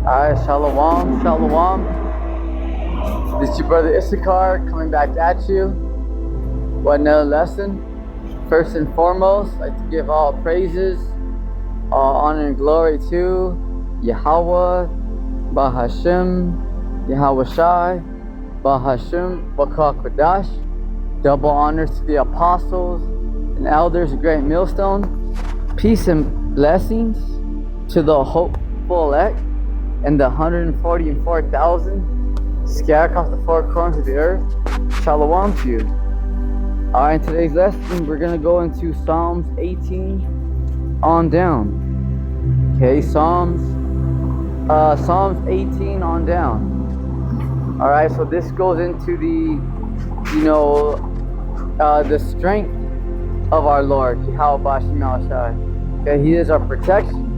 Alright, Shalom, Shalom. This is your brother Issachar coming back at you with another lesson. First and foremost, I'd like to give all praises, all honor and glory to Yahweh, Bahashem, Yahawashi, Bahashem, Wakal Kodash. Double honors to the apostles and elders of Great Millstone. Peace and blessings to the hopeful elect and the 144,000 scattered across the four corners of the earth. Shalom to you. Alright, in today's lesson, we're going to go into Psalms 18 on down. Okay, Psalms 18 on down. Alright, so this goes into the, the strength of our Lord, Yahawashi. Okay, He is our protection.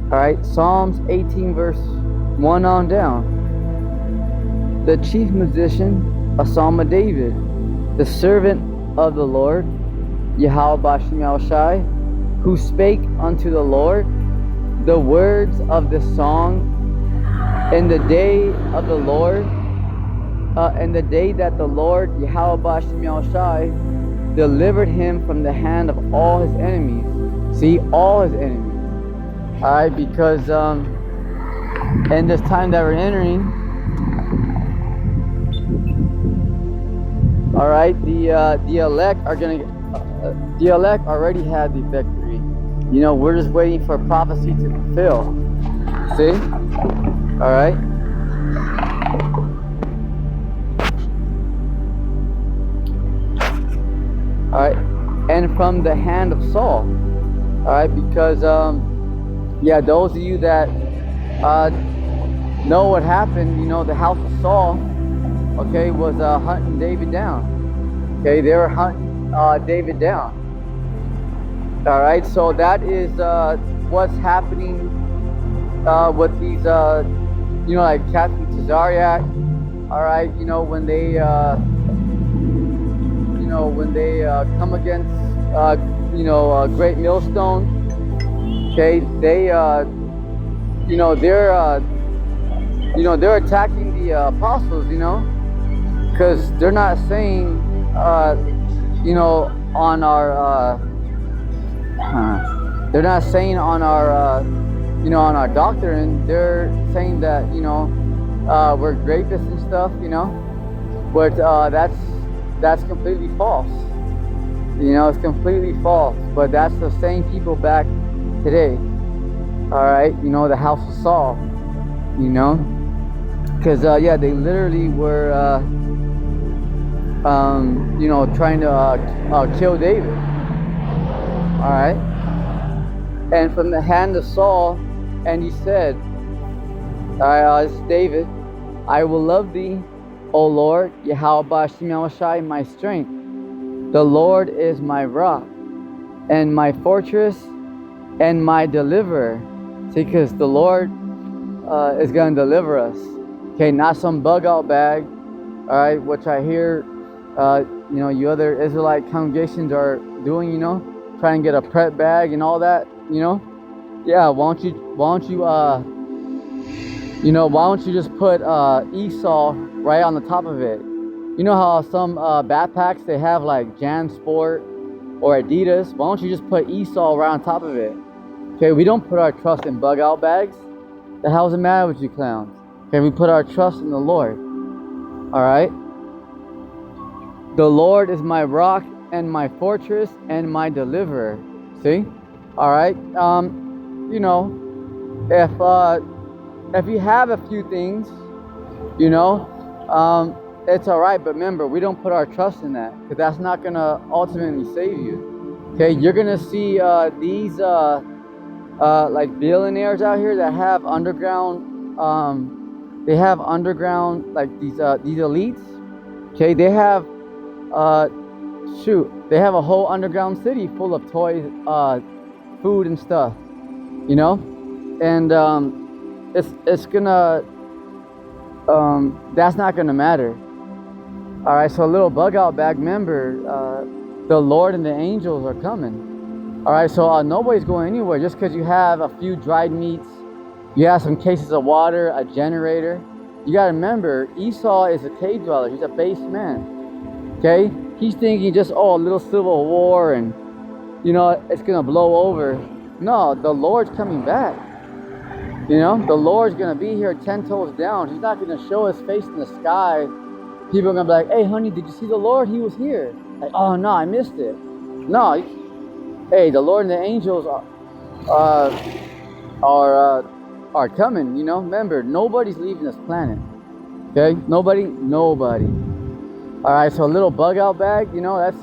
Alright, Psalms 18 verse 1 on down. The chief musician, a psalm of David, the servant of the Lord, Yahawashi, who spake unto the Lord the words of the song in the day of the Lord, in the day that the Lord, Yahawashi, delivered him from the hand of all his enemies. See, all his enemies. Alright, because in this time that we're entering, alright, the elect are gonna the elect already had the victory. We're just waiting for prophecy to fulfill. See? Alright. Alright. And from the hand of Saul. Alright, because those of you that know what happened, the house of Saul, okay, was hunting David down. Okay, they were hunting David down. Alright, so that is what's happening with these, like Captain Tazariak. Alright, when they come against, Great Millstone. Okay, they're attacking the apostles, because they're not saying, on our, they're not saying on our, on our doctrine. They're saying that, we're rapists and stuff, but that's completely false. It's completely false. But that's the same people back today. Alright, the house of Saul, because they literally were trying to kill David. Alright, and from the hand of Saul, and he said, this is David, I will love thee, O Lord, Yahawashi, my strength. The Lord is my rock and my fortress and my deliverer. See, because the Lord is going to deliver us. Okay, not some bug out bag. Alright, which I hear you other Israelite congregations are doing, trying to get a prep bag and all that, Yeah, why don't you just put Esau right on the top of it? You know how some backpacks, they have like JanSport or Adidas? Why don't you just put Esau right on top of it? Okay, we don't put our trust in bug out bags. The hell's the matter with you clowns? Okay, we put our trust in the Lord. Alright? The Lord is my rock and my fortress and my deliverer. See? Alright? If you have a few things, it's alright, but remember, we don't put our trust in that, because that's not going to ultimately save you. Okay, you're going to see these like billionaires out here that have underground, they have underground, like these elites. Okay, they have they have a whole underground city full of toys, food and stuff, and it's gonna that's not gonna matter. Alright, so a little bug out bag, remember, the Lord and the angels are coming. Alright, so nobody's going anywhere just because you have a few dried meats, You have some cases of water, a generator. You got to remember, Esau is a cave dweller. He's a base man. Okay? He's thinking just, oh, a little civil war and, you know, it's going to blow over. No, the Lord's coming back. You know, the Lord's going to be here 10 toes down. He's not going to show his face in the sky. People are going to be like, hey, honey, did you see the Lord? He was here. Like, oh, no, I missed it. No, hey, the Lord and the angels are coming, you know. Remember, nobody's leaving this planet. Okay? Nobody. All right, so a little bug out bag, you know, that's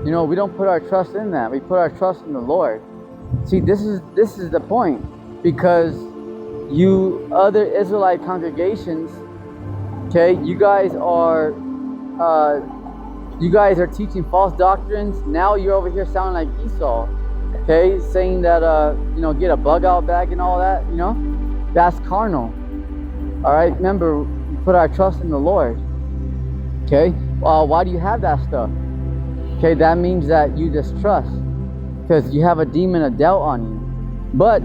you know, we don't put our trust in that. We put our trust in the Lord. See, this is the point, because you other Israelite congregations, okay, you guys are teaching false doctrines. Now you're over here sounding like Esau. Okay, saying that you know, get a bug out bag and all that, you know, that's carnal. All right, remember, we put our trust in the Lord. Okay, why do you have that stuff? Okay, that means that you distrust, because you have a demon of doubt on you. But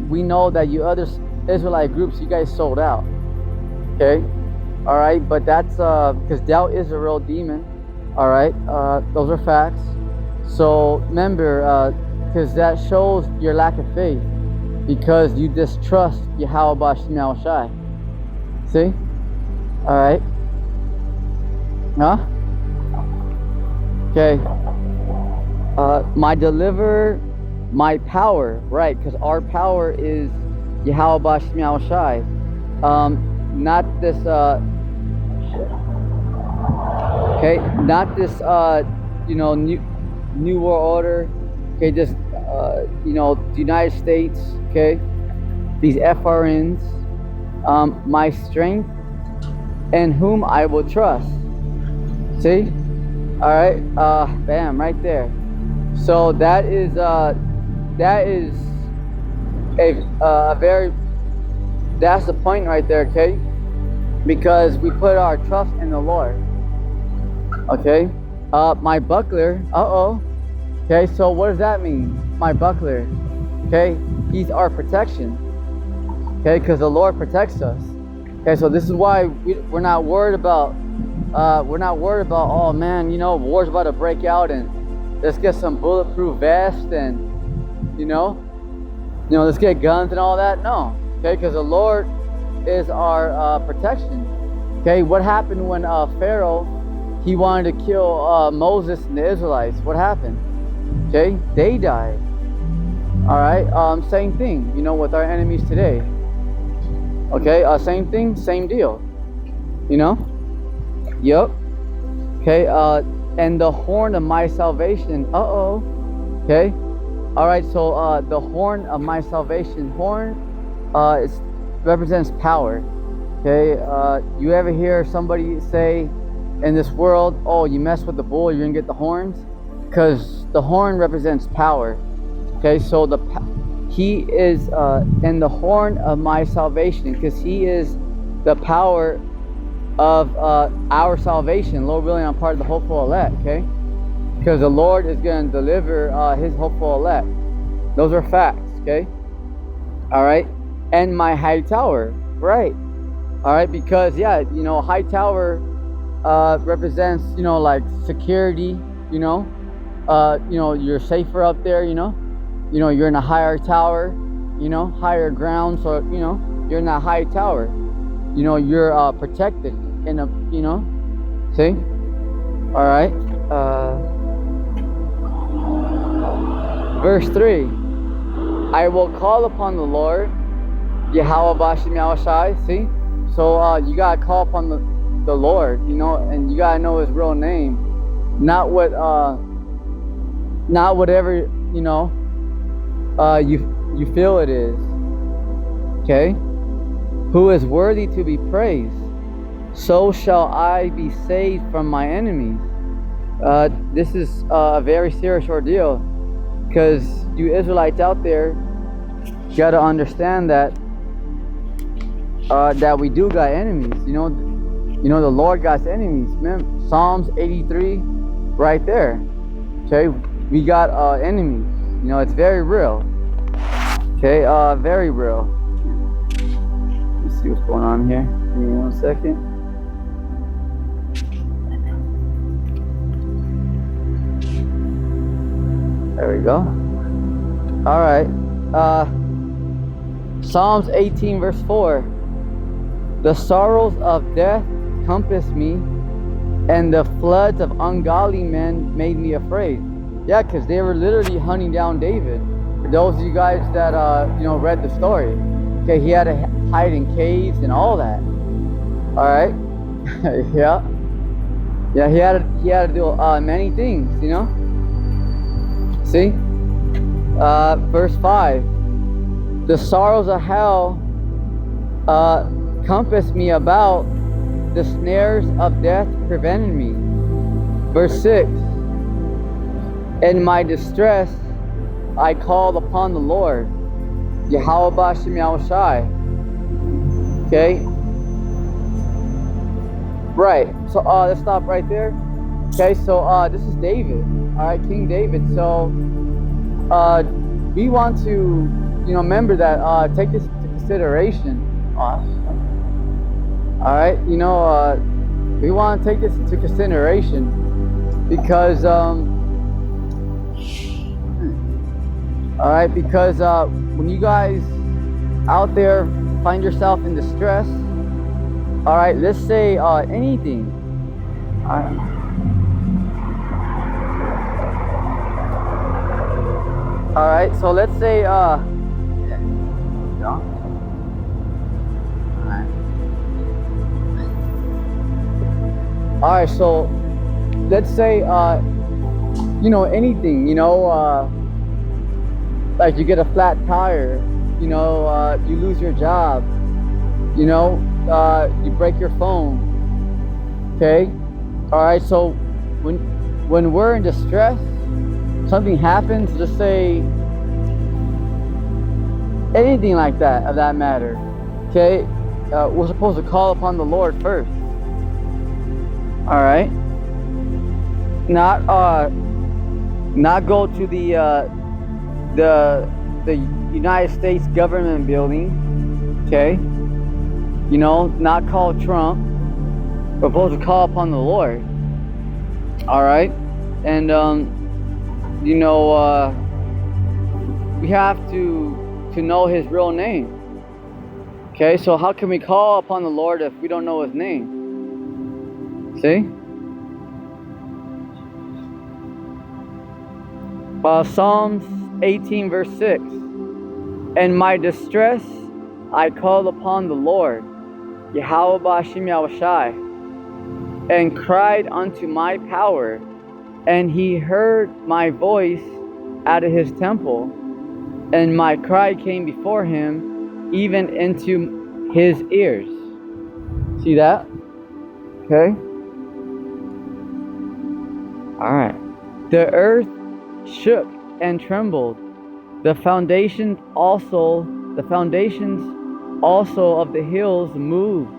we know that you other Israelite groups, you guys sold out. Okay, all right, but that's because doubt is a real demon. All right, those are facts. So remember, because that shows your lack of faith, because you distrust Yahawashi. See? All right. Huh? Okay. My deliverer, my power, right? Because our power is Yahawashi. Not this. Okay, not this. You know, new world order. Okay, just you know, the United States. Okay, these FRNs. My strength, and whom I will trust. See? All right. Bam, right there. So that is a very, that's the point right there. Okay, because we put our trust in the Lord. Okay. My buckler. Okay, so what does that mean? My buckler. Okay, he's our protection. Okay, because the Lord protects us. Okay, so this is why we're not worried about. Oh man, you know, war's about to break out and let's get some bulletproof vest and you know, let's get guns and all that. No. Okay, because the Lord is our protection. Okay, what happened when Pharaoh, he wanted to kill Moses and the Israelites? What happened? Okay, they died. All right, same thing, you know, with our enemies today. Okay, same thing, same deal. You know? Yep. Okay, and the horn of my salvation. Okay. All right, so the horn of my salvation. Horn represents power. Okay, you ever hear somebody say in this world, oh, you mess with the bull, you're gonna get the horns? Because the horn represents power. Okay, so he is in the horn of my salvation, because he is the power of our salvation. Lord willing, I'm part of the hopeful elect. Okay, because the Lord is going to deliver his hopeful elect. Those are facts. Okay, all right. And my high tower, right? All right, because yeah, you know, high tower represents, you know, like security. You know, you're safer up there. You know, you're in a higher tower. You know, higher ground. So you know, you're in that high tower. You know, you're protected in a, you know, see? All right. Verse 3. I will call upon the Lord, Yahawashi. See? So you gotta call upon the Lord, you know, and you gotta know his real name, not whatever, you know, you feel it is. Okay? Who is worthy to be praised, so shall I be saved from my enemies. This is a very serious ordeal, because you Israelites out there got to understand that that we do got enemies. You know the Lord got enemies. Remember, Psalms 83, right there. Okay, we got enemies. You know, it's very real. Okay, very real. see what's going on here. Give me 1 second. There we go. All right. Psalms 18 verse 4. The sorrows of death compassed me, and the floods of ungodly men made me afraid. Yeah, because they were literally hunting down David. For those of you guys that read the story, okay, he had to hide in caves and all that. All right, yeah, he had to do many things, See, verse 5. The sorrows of hell compassed me about, the snares of death prevented me. Verse 6. In my distress I called upon the Lord. Yahawashi. Okay. Right. So let's stop right there. Okay, so this is David. Alright, King David. So we want to remember that take this into consideration. Alright, we want to take this into consideration because when you guys out there find yourself in distress, alright, let's say anything. Alright, so let's say Alright, so let's say anything, like you get a flat tire, you lose your job, you break your phone. Okay? Alright, so when we're in distress, something happens, just say anything like that, of that matter. Okay? We're supposed to call upon the Lord first. Alright? Not go to the United States government building, okay? Not call Trump. We're supposed to call upon the Lord. Alright? And we have to know his real name. Okay, so how can we call upon the Lord if we don't know his name? See? Psalms 18 verse 6. In my distress I called upon the Lord, Yahawashi, and cried unto my power, and he heard my voice out of his temple, and my cry came before him, even into his ears. See that? Okay. Alright. The earth shook and trembled. The foundations also of the hills moved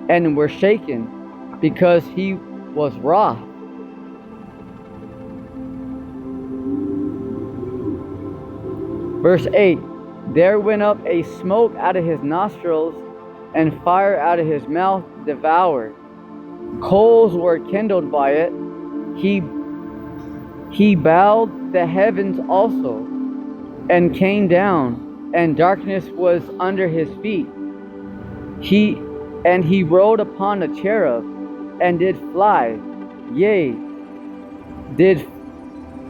and were shaken, because he was wroth. Verse 8. There went up a smoke out of his nostrils, and fire out of his mouth devoured. Coals were kindled by it. He bowed the heavens also, and came down, and darkness was under his feet. He rode upon a cherub, and did fly. Yea,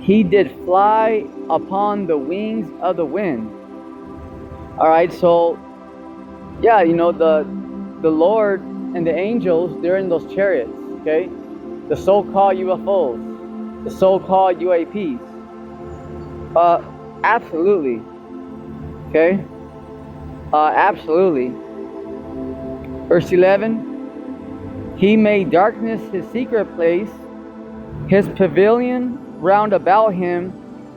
he did fly upon the wings of the wind. Alright, so yeah, the Lord and the angels, they're in those chariots, okay? The so-called UFOs, the so-called UAPs. Absolutely. Okay? Absolutely. Verse 11. He made darkness his secret place. His pavilion round about him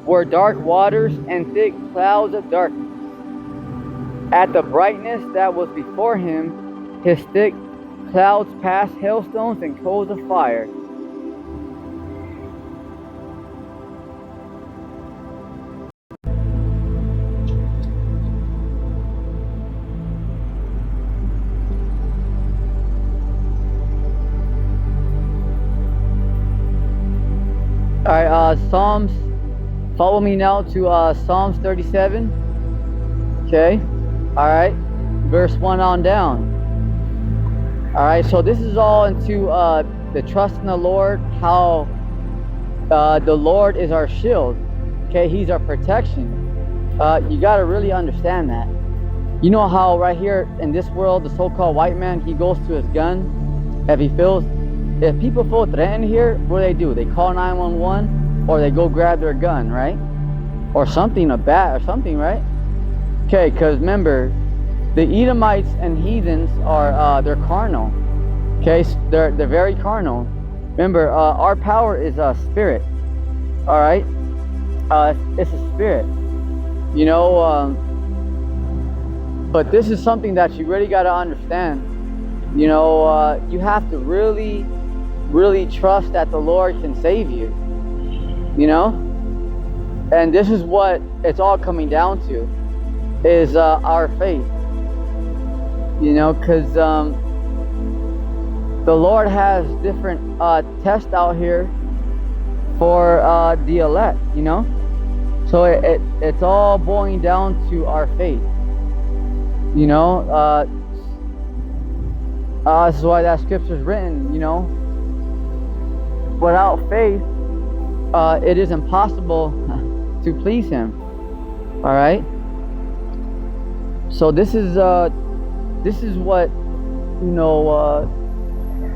were dark waters and thick clouds of darkness. At the brightness that was before him, his thick clouds passed hailstones and coals of fire. Psalms. Follow me now to Psalms 37. Okay. All right. Verse 1 on down. All right. So this is all into the trust in the Lord. How the Lord is our shield. Okay. He's our protection. You got to really understand that. You know how right here in this world, the so-called white man, he goes to his gun. If people feel threatened here, what do? They call 911 or they go grab their gun, right? Or something, a bat or something, right? Okay, because remember, the Edomites and heathens are they're carnal. Okay, so they're very carnal. Remember, our power is a spirit. All right, it's a spirit. You know. But this is something that you really got to understand. You know, you have to really, really trust that the Lord can save you. You know? And this is what it's all coming down to, is our faith. You know, because the Lord has different tests out here for the elect, you know? So it's all boiling down to our faith. You know, this is why that scripture is written, you know. Without faith, it is impossible to please Him. All right. So this is what, you know,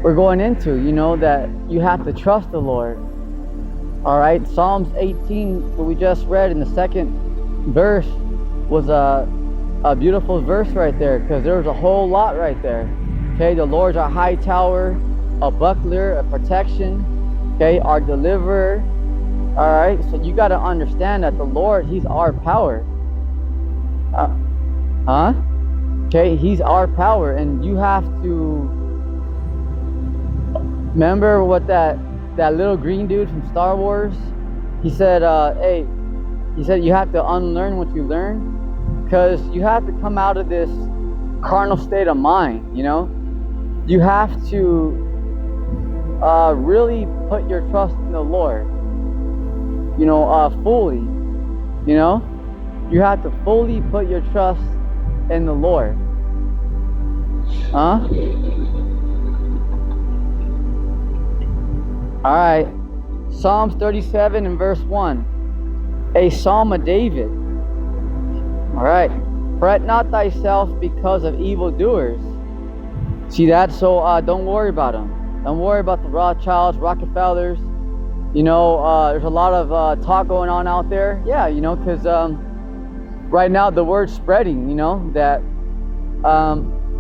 we're going into. You know, that you have to trust the Lord. All right. Psalms 18, what we just read in the second verse, was a beautiful verse right there, because there's a whole lot right there. Okay, the Lord's our high tower, a buckler, a protection. Okay, our deliverer. All right, so you got to understand that the Lord, He's our power. Okay, He's our power, and you have to remember what that little green dude from Star Wars. He said, "Hey," he said, "you have to unlearn what you learn." Because you have to come out of this carnal state of mind, you know? You have to really put your trust in the Lord, you know, fully, you know? You have to fully put your trust in the Lord. Alright, Psalms 37 and verse 1. A Psalm of David. Alright, fret not thyself because of evildoers. See that? So don't worry about them. Don't worry about the Rothschilds, Rockefellers. You know, there's a lot of talk going on out there. Yeah, you know, because right now the word's spreading, you know, that,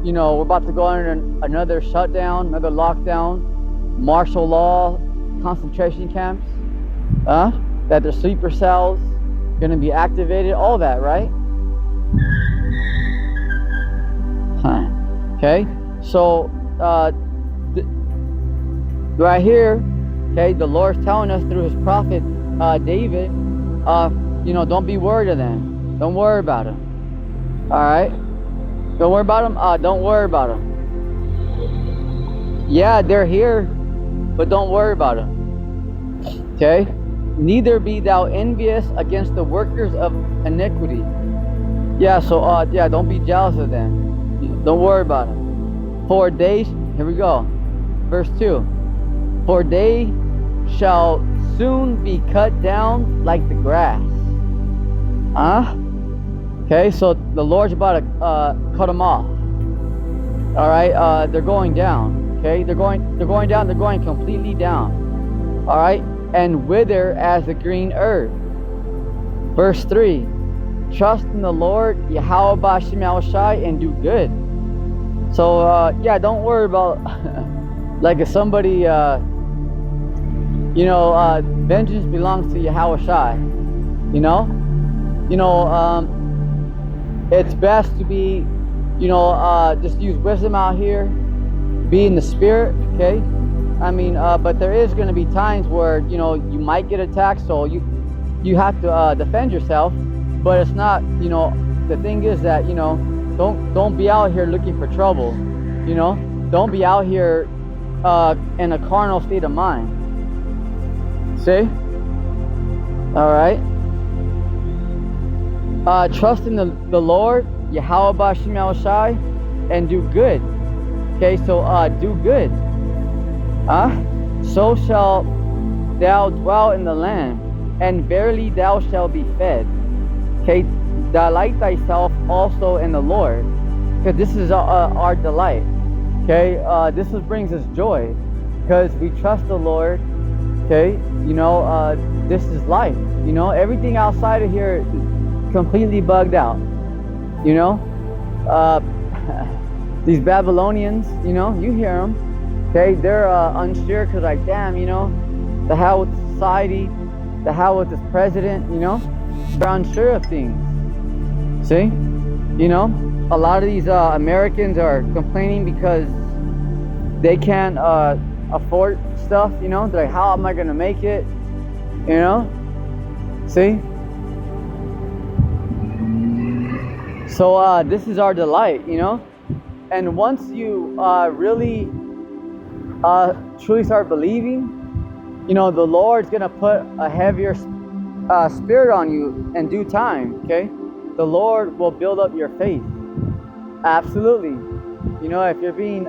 you know, we're about to go under another shutdown, another lockdown, martial law, concentration camps, that the sleeper cells going to be activated, all that, right? Okay, so right here, okay, the Lord's telling us through His prophet David, you know, don't be worried of them. Don't worry about them. All right, don't worry about them. Don't worry about them. Yeah, they're here, but don't worry about them. Okay, neither be thou envious against the workers of iniquity. Yeah, so yeah, don't be jealous of them. Don't worry about them. For they, here we go, verse 2. For they shall soon be cut down like the grass. Okay, so the Lord's about to cut them off. All right, they're going down. Okay, they're going down. They're going completely down. All right, and wither as the green herb. Verse 3. Trust in the Lord, Yahawashi, and do good. So yeah, don't worry about like if somebody you know, vengeance belongs to Yahawashi. You know, it's best to be, you know, just use wisdom out here, be in the spirit. Okay, I mean, but there is going to be times where, you know, you might get attacked, so you have to defend yourself. But it's not, you know, the thing is that, you know, don't be out here looking for trouble. You know, don't be out here in a carnal state of mind. See? All right. Trust in the Lord, Yahawashi, and do good. Okay, so do good. So shall thou dwell in the land, and verily thou shalt be fed. Okay, delight thyself also in the Lord, because this is our delight. Okay, this brings us joy, because we trust the Lord. Okay, this is life. Everything outside of here is completely bugged out. These Babylonians, you hear them. Okay, they're unsure because, like, damn, the hell with society, the hell with this president, they're unsure of things. See, a lot of these Americans are complaining because they can't afford stuff. They're like, how am I gonna make it? See. So this is our delight, and once you really truly start believing, the Lord's gonna put a heavier spirit on you in due time. Okay, the Lord will build up your faith. Absolutely. If you're being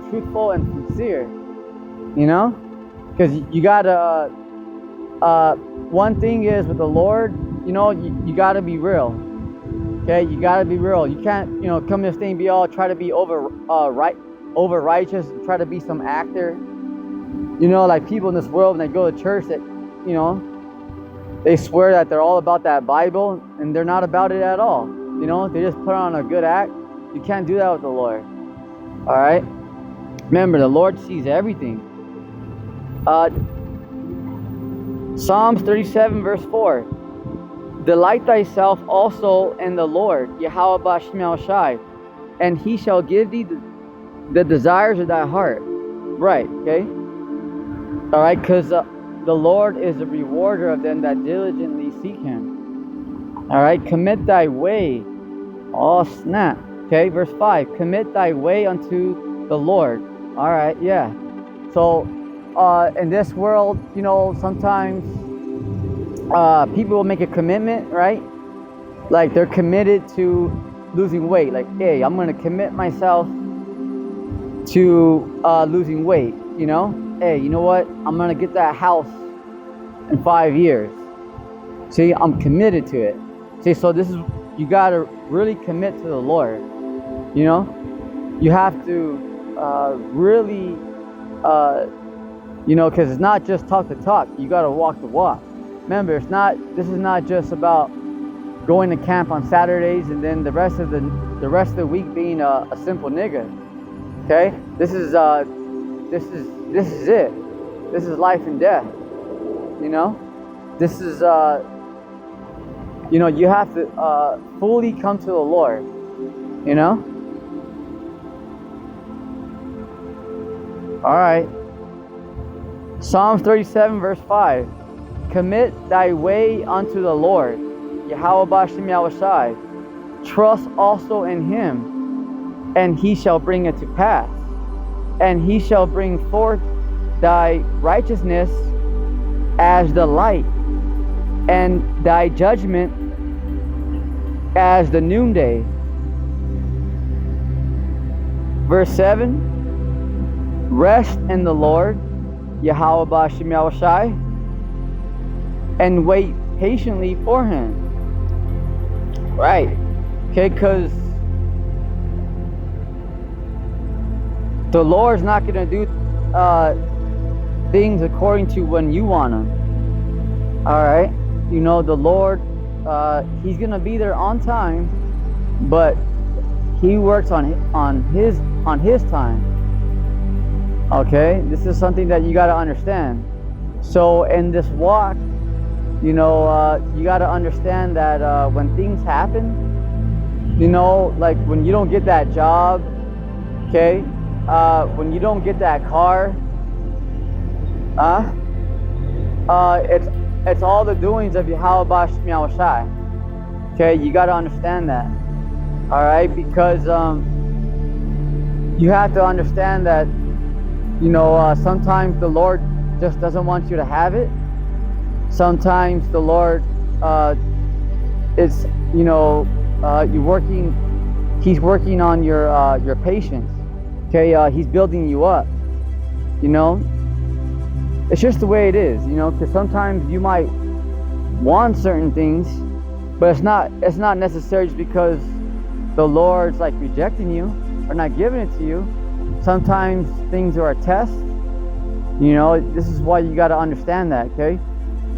truthful and sincere, because you gotta. One thing is with the Lord, you gotta be real. Okay, you gotta be real. You can't, come to this thing, be all try to be over righteous, try to be some actor. Like people in this world, when they go to church, that they swear that they're all about that Bible, and they're not about it at all. They just put on a good act. You can't do that with the Lord. All right. Remember, the Lord sees everything. Psalms 37 verse 4. Delight thyself also in the Lord, Yahawashi, and he shall give thee the desires of thy heart. Right, okay? All right, because the Lord is a rewarder of them that diligently seek him. All right, commit thy way. Oh, snap. Okay, verse 5. Commit thy way unto the Lord. All right, yeah. So, in this world, sometimes people will make a commitment, right? Like they're committed to losing weight. Like, hey, I'm going to commit myself to losing weight, Hey, you know what? I'm going to get that house in 5 years. See, I'm committed to it. See, so you got to really commit to the Lord, You have to really, because it's not just talk the talk. You got to walk the walk. Remember, this is not just about going to camp on Saturdays and then the rest of the week being a simple nigga. Okay? This is it. This is life and death. This is you have to fully come to the Lord. All right. Psalms 37 verse 5. Commit thy way unto the Lord, Yahawashi. Trust also in him, and he shall bring it to pass. And he shall bring forth thy righteousness as the light, and thy judgment as the noonday. Verse 7. Rest in the Lord, Yahawashi, and wait patiently for him. Right. Okay, because the Lord's not going to do things according to when you want them. All right. The Lord, he's going to be there on time, but he works on his time. Okay, this is something that you got to understand. So in this walk, you got to understand that when things happen, like when you don't get that job, okay, when you don't get that car, it's all the doings of Yahawashi. Okay, you got to understand that. All right, because you have to understand that sometimes the Lord just doesn't want you to have it. Sometimes the Lord, it's, He's working on your patience. Okay, He's building you up. It's just the way it is. Because sometimes you might want certain things, but it's not necessarily just because the Lord's like rejecting you or not giving it to you. Sometimes things are a test. This is why you got to understand that. Okay,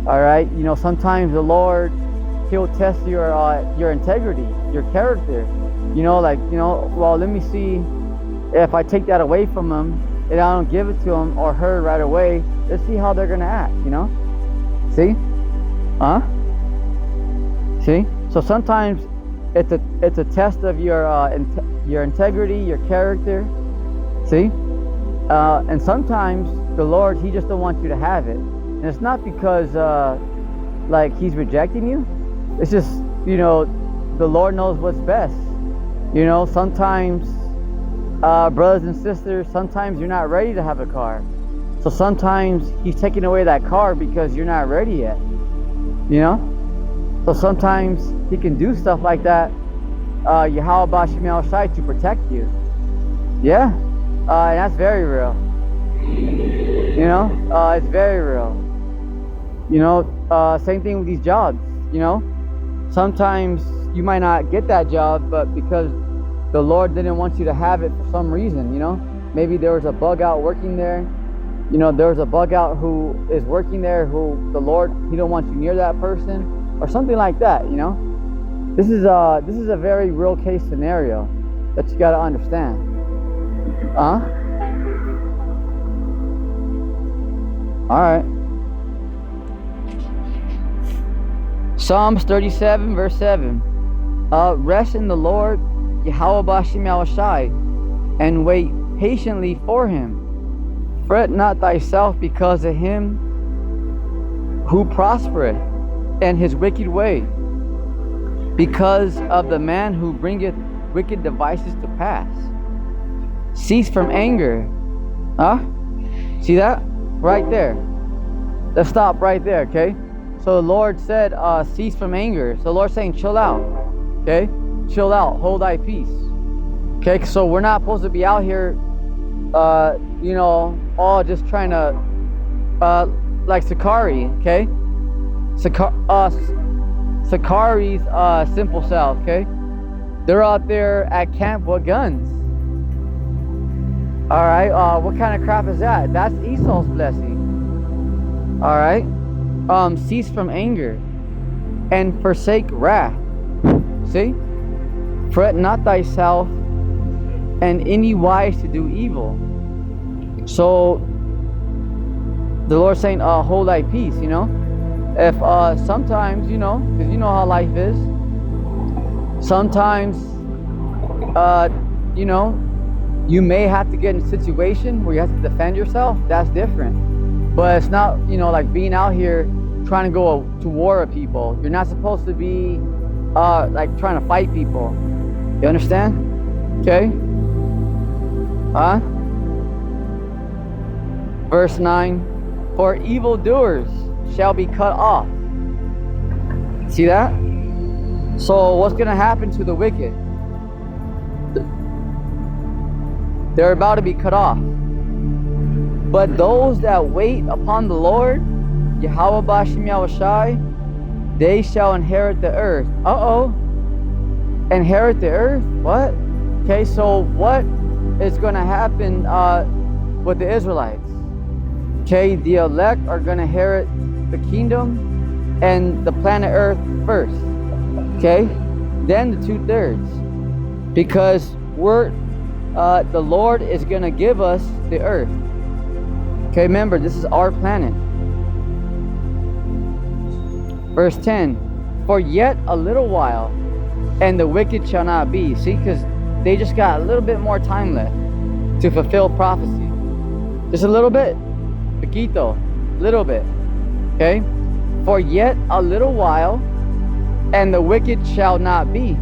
all right. Sometimes the Lord, He'll test your integrity, your character. Well, let me see if I take that away from them and I don't give it to them or her right away. Let's see how they're gonna act. See, see. So sometimes it's a test of your integrity, your character. See, and sometimes the Lord, He just don't want you to have it, and it's not because like He's rejecting you. It's just the Lord knows what's best. Sometimes brothers and sisters, sometimes you're not ready to have a car. So sometimes He's taking away that car because you're not ready yet. So sometimes He can do stuff like that, Yahawashi to protect you. Yeah, and that's very real. It's very real. Same thing with these jobs. Sometimes you might not get that job, but because the Lord didn't want you to have it for some reason. Maybe there was a bug out working there. There was a bug out who is working there who the Lord, He don't want you near that person or something like that. This is a very real case scenario that you got to understand. All right. Psalms 37 verse 7. Rest in the Lord, Yahawashi, and wait patiently for Him. Fret not thyself because of him who prospereth in his wicked way, because of the man who bringeth wicked devices to pass. Cease from anger. See that? Right there. Let's stop right there, okay? So the Lord said, cease from anger. So the Lord's saying, chill out, okay? Chill out, hold thy peace. Okay, so we're not supposed to be out here, all just trying to, like Sakari, okay? Sakari's simple self, okay? They're out there at camp with guns. All right, what kind of crap is that? That's Esau's blessing. All right, cease from anger and forsake wrath. See? Fret not thyself and any wise to do evil. So the Lord's saying, hold thy peace, If sometimes, because you know how life is. Sometimes, you may have to get in a situation where you have to defend yourself. That's different. But it's not, like being out here trying to go to war with people. You're not supposed to be like trying to fight people. You understand? Okay? Verse 9, for evildoers shall be cut off. See that? So what's going to happen to the wicked? They're about to be cut off. But those that wait upon the Lord, Yahawashi, they shall inherit the earth. Inherit the earth? What? Okay, so what is going to happen with the Israelites? Okay, the elect are going to inherit the kingdom and the planet Earth first. Okay, then the 2/3, because the Lord is going to give us the earth. Okay, remember, this is our planet. Verse 10, for yet a little while, and the wicked shall not be. See, because they just got a little bit more time left to fulfill prophecy. Just a little bit. Poquito. Little bit. Okay? For yet a little while, and the wicked shall not be.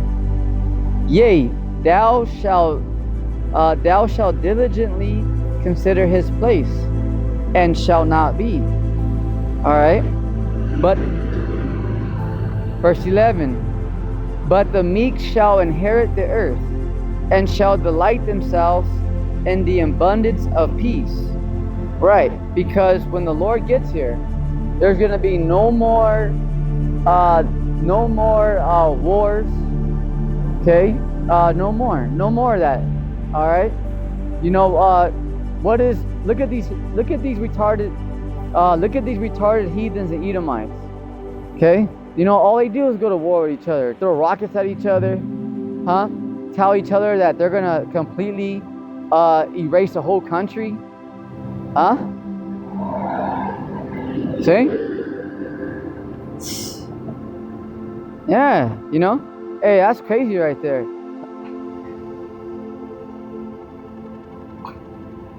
Yea, thou shalt diligently consider his place, and shall not be. All right. But, verse 11, but the meek shall inherit the earth, and shall delight themselves in the abundance of peace. Right, because when the Lord gets here, there's going to be no more wars. Okay, no more of that. All right, you know what is? Look at these retarded heathens and Edomites. Okay, you know all they do is go to war with each other, throw rockets at each other, huh? Tell each other that they're gonna completely erase the whole country, huh? See? Yeah, you know? Hey, that's crazy right there.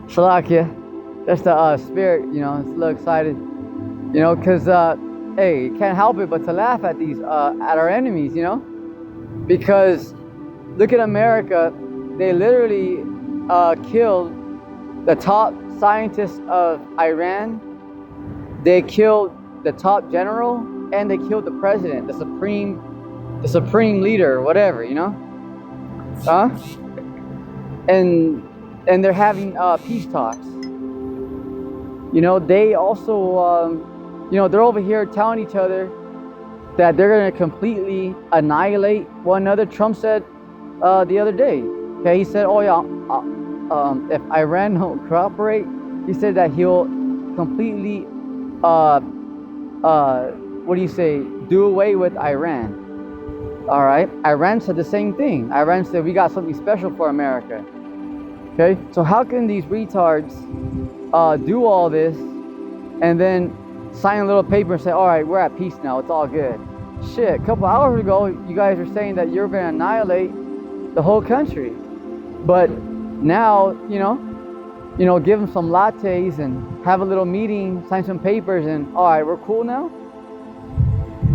Salakia. That's the spirit, you know, it's a little excited. You know, because, hey, you can't help it but to laugh at these, at our enemies, you know? Because, look at America. They literally killed the top scientist of Iran. They killed the top general, and they killed the president, the supreme leader, or whatever, you know? Huh? And they're having peace talks. You know, they also, you know, they're over here telling each other that they're going to completely annihilate one another. Trump said the other day, okay, he said, oh yeah, if Iran don't cooperate, he said that he'll completely, what do you say, do away with Iran. All right, Iran said the same thing. Iran said, we got something special for America. Okay, so how can these retards do all this and then sign a little paper and say, all right, we're at peace now, it's all good? Shit, a couple hours ago, you guys were saying that you're going to annihilate the whole country. But now, you know, give them some lattes and have a little meeting, sign some papers, and all right, we're cool now?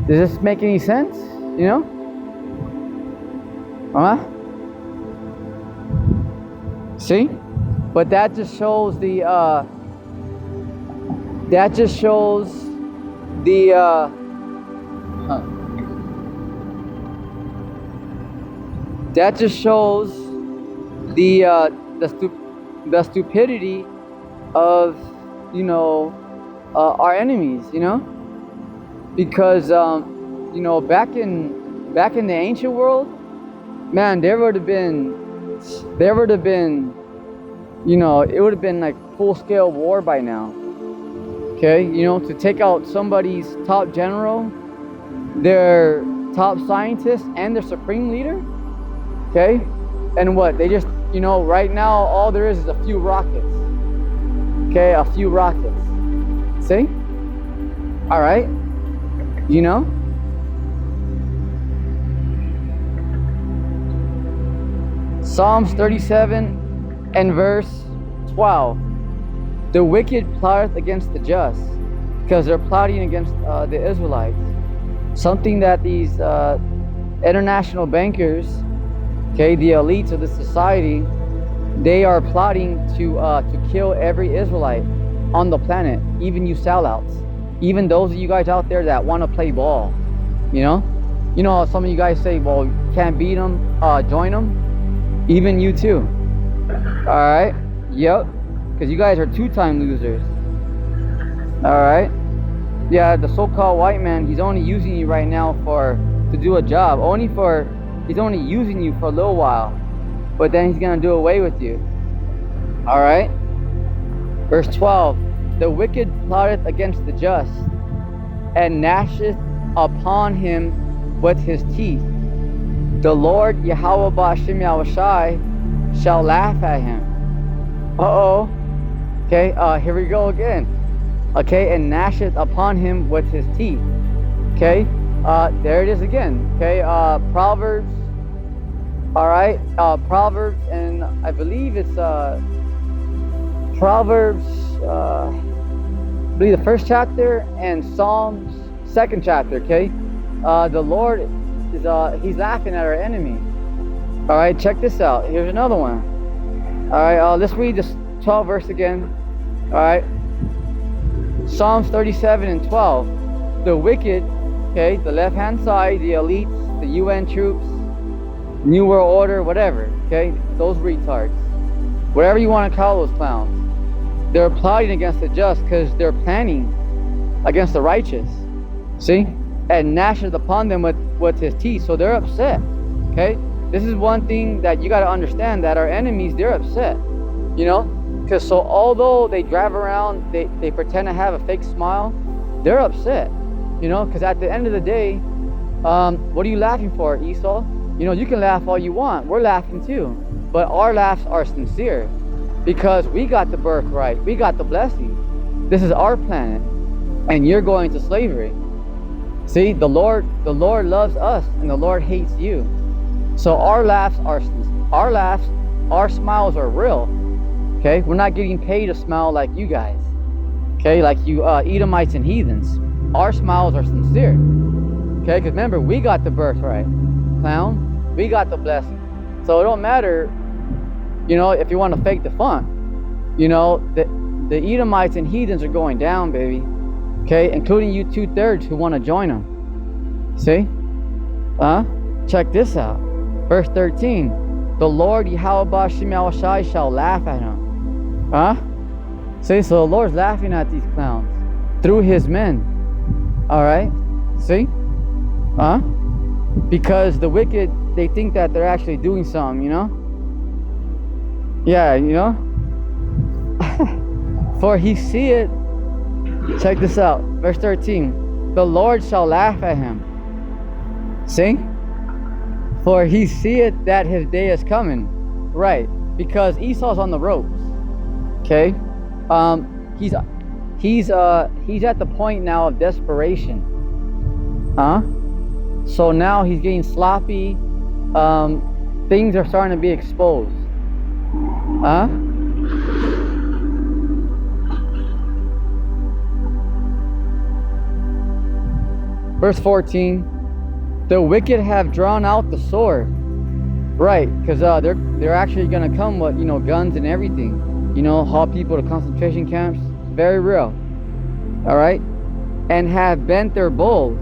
Does this make any sense? You know? Huh? See? But that just shows the that just shows the stupidity of, you know, our enemies, you know? Because you know, back in the ancient world, man, there would have been, you know, it would have been like full-scale war by now. Okay, you know, to take out somebody's top general, their top scientist, and their supreme leader. Okay, and what they just, you know, right now all there is a few rockets. Okay, a few rockets. See? All right, you know. Psalms 37 and verse 12. The wicked plotteth against the just, because they're plotting against the Israelites. Something that these international bankers, okay, the elites of the society, they are plotting to kill every Israelite on the planet, even you sellouts, even those of you guys out there that want to play ball. You know, some of you guys say, well, you can't beat them, join them. Even you too. All right. Yep. Because you guys are two-time losers. All right. Yeah, the so-called white man, he's only using you right now to do a job. He's only using you for a little while, but then he's gonna do away with you. All right. Verse 12. The wicked plotteth against the just, and gnasheth upon him with his teeth. The Lord Yahawashi shall laugh at him. Uh-oh. Okay, here we go again. Okay, and gnasheth upon him with his teeth. Okay, there it is again. Okay, Proverbs. All right, Proverbs, and I believe it's Proverbs, I believe the first chapter, and Psalms 2nd chapter. Okay, the Lord is he's laughing at our enemy. All right, check this out. Here's another one. All right, let's read this 12th verse again. All right, Psalms 37 and 12. the wicked, okay, the left-hand side, the elites, the UN troops, New World Order, whatever, okay, those retards, whatever you want to call those clowns, they're plotting against the just because they're planning against the righteous. See? And gnashes upon them with his teeth. So they're upset. Okay? This is one thing that you got to understand, that our enemies, they're upset. You know? Because so although they drive around, they pretend to have a fake smile, they're upset. You know? Because at the end of the day, what are you laughing for, Esau? You know, you can laugh all you want. We're laughing too. But our laughs are sincere. Because we got the birthright. We got the blessing. This is our planet. And you're going to slavery. See, the Lord loves us and the Lord hates you. So our smiles are real. Okay, we're not getting paid to smile like you guys. Okay, like you Edomites and heathens. Our smiles are sincere. Okay, because remember, we got the birthright, clown. We got the blessing. So it don't matter, you know, if you want to fake the fun. You know, the Edomites and heathens are going down, baby. Okay, including you 2/3 who want to join them. See? Check this out. Verse 13. The Lord Yahawashi shall laugh at him. See, so the Lord's laughing at these clowns through his men. Alright? See? Because the wicked, they think that they're actually doing something, you know? Yeah, you know? For he seeth. Check this out, verse 13. The Lord shall laugh at him. See? For he seeth that his day is coming. Right, because Esau's on the ropes. Okay? He's at the point now of desperation. So now he's getting sloppy. Things are starting to be exposed. Verse 14, the wicked have drawn out the sword. Right, because they're actually going to come with, you know, guns and everything. You know, haul people to concentration camps. Very real. All right? And have bent their bow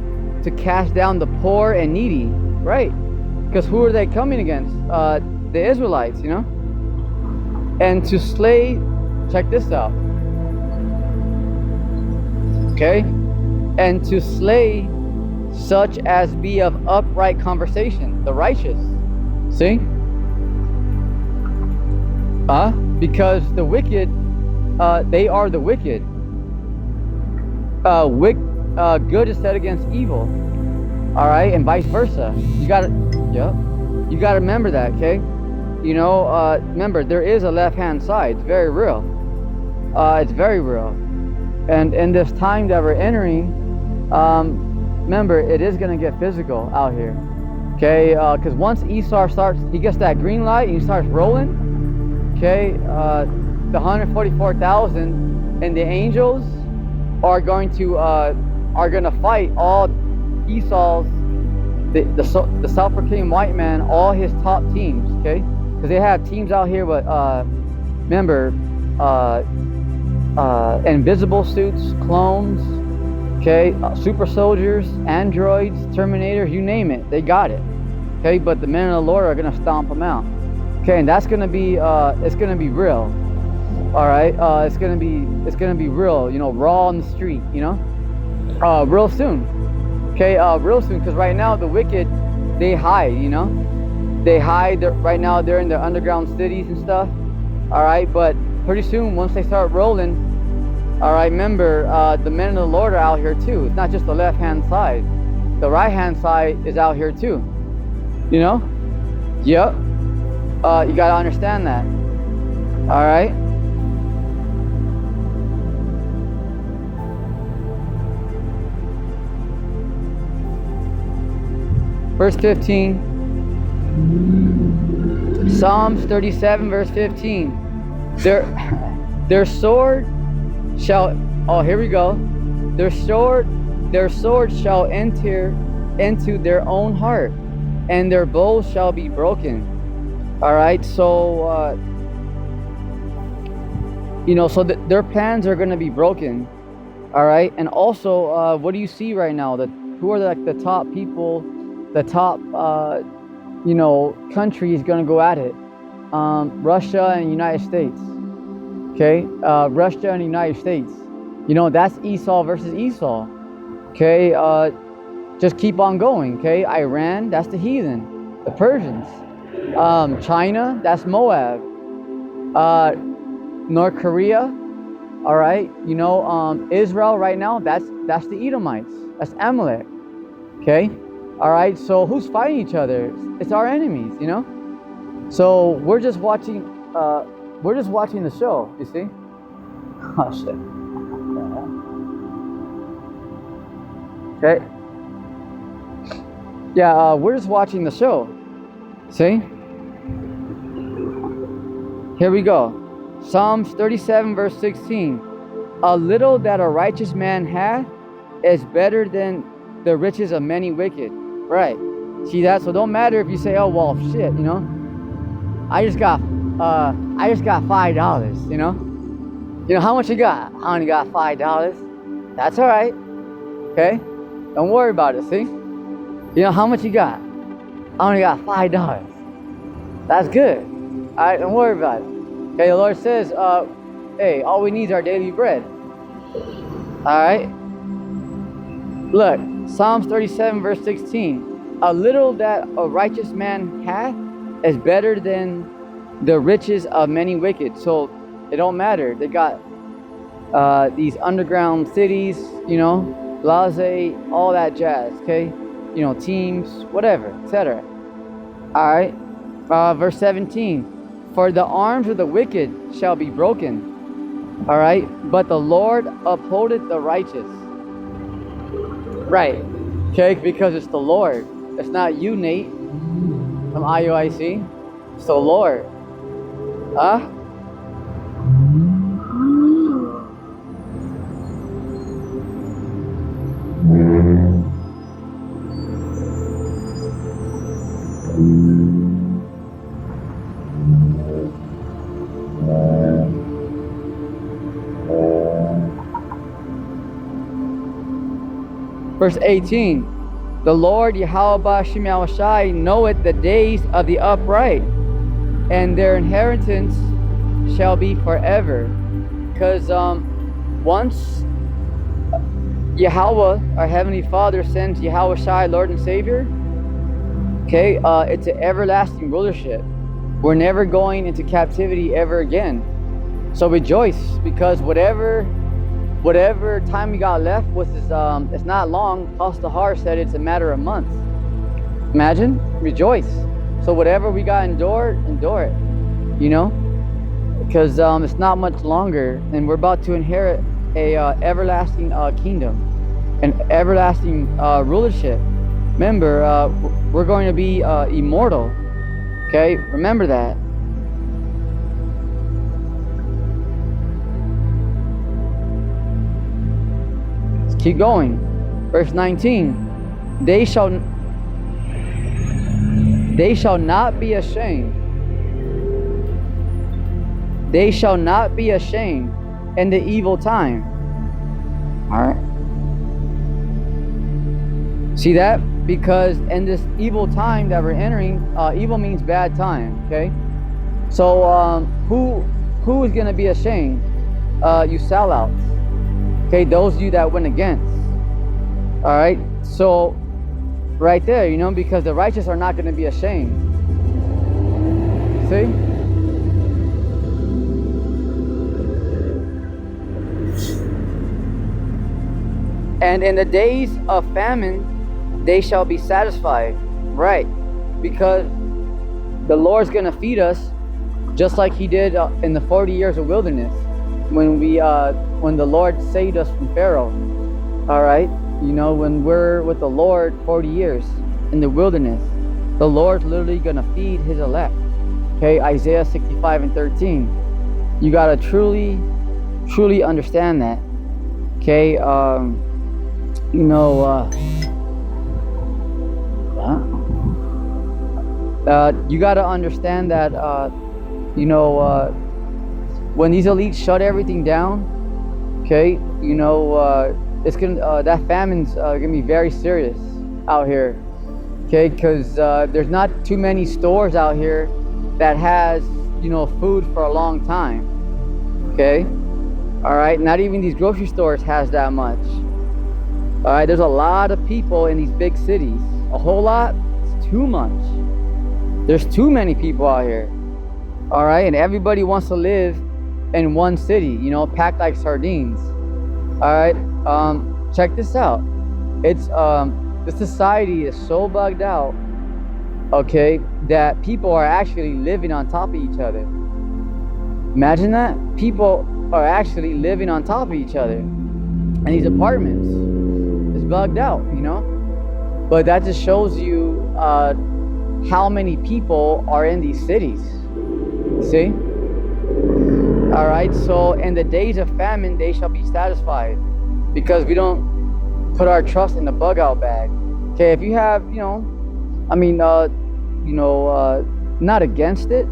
to cast down the poor and needy. Right. Because who are they coming against? The Israelites, you know? And to slay, check this out. Okay? And to slay such as be of upright conversation, the righteous. See? Because the wicked, they are the wicked. Good is set against evil. All right, and vice versa. You gotta remember that, okay? You know, remember, there is a left-hand side. It's very real. It's very real. And in this time that we're entering, remember, it is going to get physical out here. Okay, because once Esau starts, he gets that green light and he starts rolling. Okay, the 144,000 and the angels are going to fight all Esau's, the self-proclaimed white man, all his top teams. Okay, because they have teams out here with, remember, invisible suits, clones. Okay, super soldiers, androids, terminators, you name it, they got it. Okay, but the men of the Lord are gonna stomp them out. Okay, and that's gonna be it's gonna be real. All right, it's gonna be real. You know, raw on the street. You know, real soon. Okay, real soon. Because right now the wicked, they hide. You know, they hide. Right now they're in the underground cities and stuff. All right, but pretty soon once they start rolling. All right, remember, the men of the Lord are out here too. It's not just the left-hand side. The right-hand side is out here too. You know? Yep. You got to understand that. All right? Verse 15. Psalms 37, verse 15. Their sword shall, oh, here we go. Their sword shall enter into their own heart, and their bows shall be broken. All right, so you know, so their plans are going to be broken. All right, and also, what do you see right now? Who are like the top people, the top countries going to go at it? Russia and United States. Okay, Russia and United States. That's Esau versus Esau. Okay, just keep on going. Okay, Iran, that's the heathen, the Persians. China, that's Moab. North Korea, all right. Israel right now, that's the Edomites. That's Amalek. Okay, all right. So who's fighting each other? It's our enemies. So we're just watching. We're just watching the show. You see? Oh shit. Okay. Yeah, we're just watching the show. See? Here we go. Psalms 37 verse 16. A little that a righteous man hath is better than the riches of many wicked. Right. See that? So don't matter if you say, oh well shit, I just got $5, how much you got? I only got $5. That's alright. Okay? Don't worry about it, see? How much you got? I only got $5. That's good. Alright, don't worry about it. Okay, the Lord says, hey, all we need is our daily bread. Alright? Look, Psalms 37 verse 16. A little that a righteous man hath is better than the riches of many wicked. So it don't matter. They got these underground cities, blase, all that jazz, okay? Teams, whatever, etc. Alright? Verse 17. For the arms of the wicked shall be broken. Alright? But the Lord upholdeth the righteous. Right. Okay? Because it's the Lord. It's not you, Nate, from IUIC. It's the Lord. Huh? Verse 18. The Lord Yahawashi knoweth the days of the upright, and their inheritance shall be forever. Because once Yahweh, our Heavenly Father, sends Yahawashi, Lord and Savior, okay, it's an everlasting rulership. We're never going into captivity ever again. So rejoice, because whatever time we got left was it's not long. Pastor Har said it's a matter of months. Imagine, rejoice. So whatever we got endure it, because it's not much longer, and we're about to inherit a everlasting kingdom, an everlasting rulership. Remember, we're going to be immortal. Okay, remember that. Keep going. Verse 19. They shall not be ashamed. They shall not be ashamed in the evil time. Alright. See that? Because in this evil time that we're entering, evil means bad time. Okay? So who is gonna be ashamed? You sellouts. Okay, those of you that went against. Alright, so right there, because the righteous are not going to be ashamed. See? And in the days of famine, they shall be satisfied. Right, because the Lord's going to feed us just like He did in the 40 years of wilderness. When the Lord saved us from Pharaoh, all right, when we're with the Lord 40 years in the wilderness, the Lord's literally gonna feed His elect. Okay, Isaiah 65 and 13. You gotta truly understand that. Okay, you gotta understand that when these elites shut everything down, Okay, it's gonna that famine's gonna be very serious out here. Okay, because there's not too many stores out here that has food for a long time. Okay, all right, not even these grocery stores has that much. All right, there's a lot of people in these big cities. A whole lot, it's too much. There's too many people out here. All right, and everybody wants to live in one city, packed like sardines. All right, check this out. It's the society is so bugged out, okay, that people are actually living on top of each other. Imagine that. People are actually living on top of each other in these apartments. It's bugged out, but that just shows you how many people are in these cities. See? All right, so in the days of famine they shall be satisfied, because we don't put our trust in the bug out bag. Okay, if you have, not against it.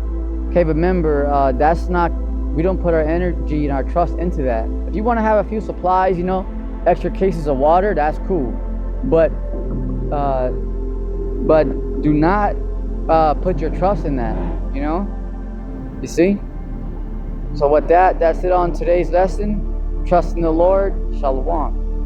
Okay, but remember, that's not, we don't put our energy and our trust into that. If you want to have a few supplies, extra cases of water, that's cool. But do not put your trust in that, You see? So with that, that's it on today's lesson. Trust in the Lord. Shalom.